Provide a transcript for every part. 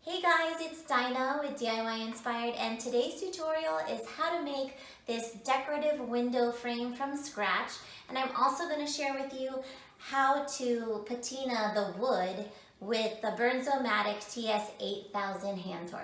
Hey guys, it's Dinah with DIY Inspired, and today's tutorial is how to make this decorative window frame from scratch. And I'm also going to share with you how to patina the wood with the Bernzomatic TS8000 hand torch.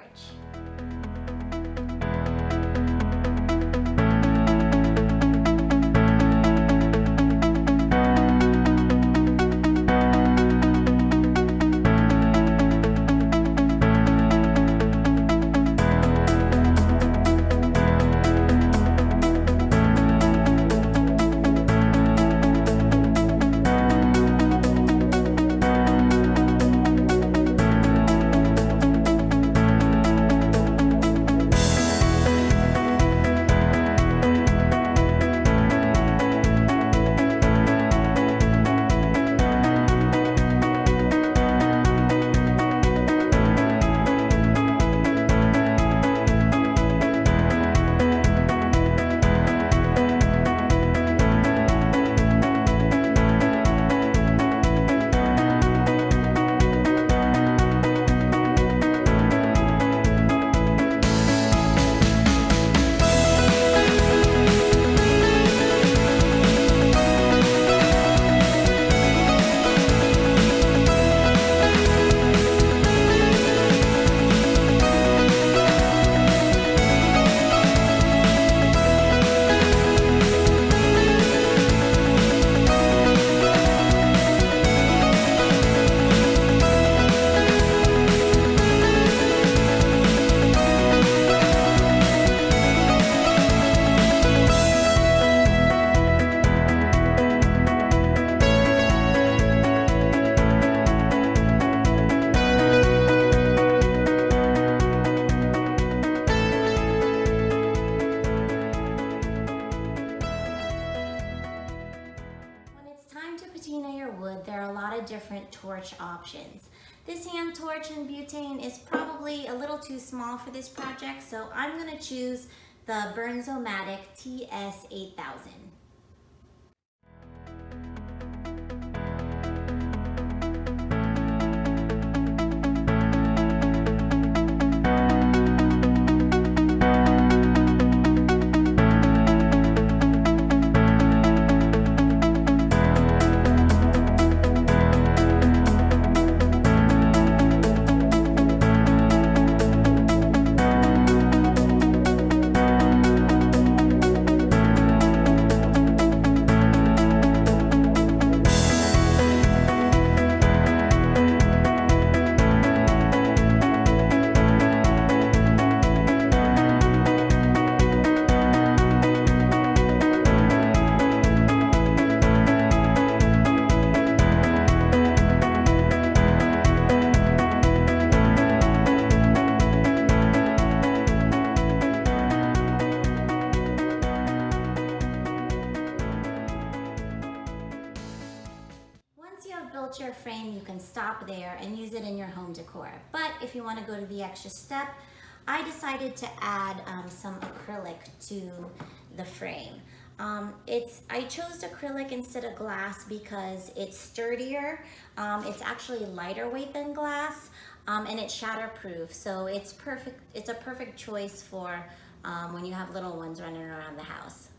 Patina your wood, there are a lot of different torch options. This hand torch in butane is probably a little too small for this project, so I'm going to choose the Bernzomatic TS8000. Built your frame, you can stop there and use it in your home decor. But if you want to go to the extra step, I decided to add some acrylic to the frame. I chose acrylic instead of glass because it's sturdier. It's actually lighter weight than glass, and it's shatterproof. So it's perfect. It's a perfect choice for when you have little ones running around the house.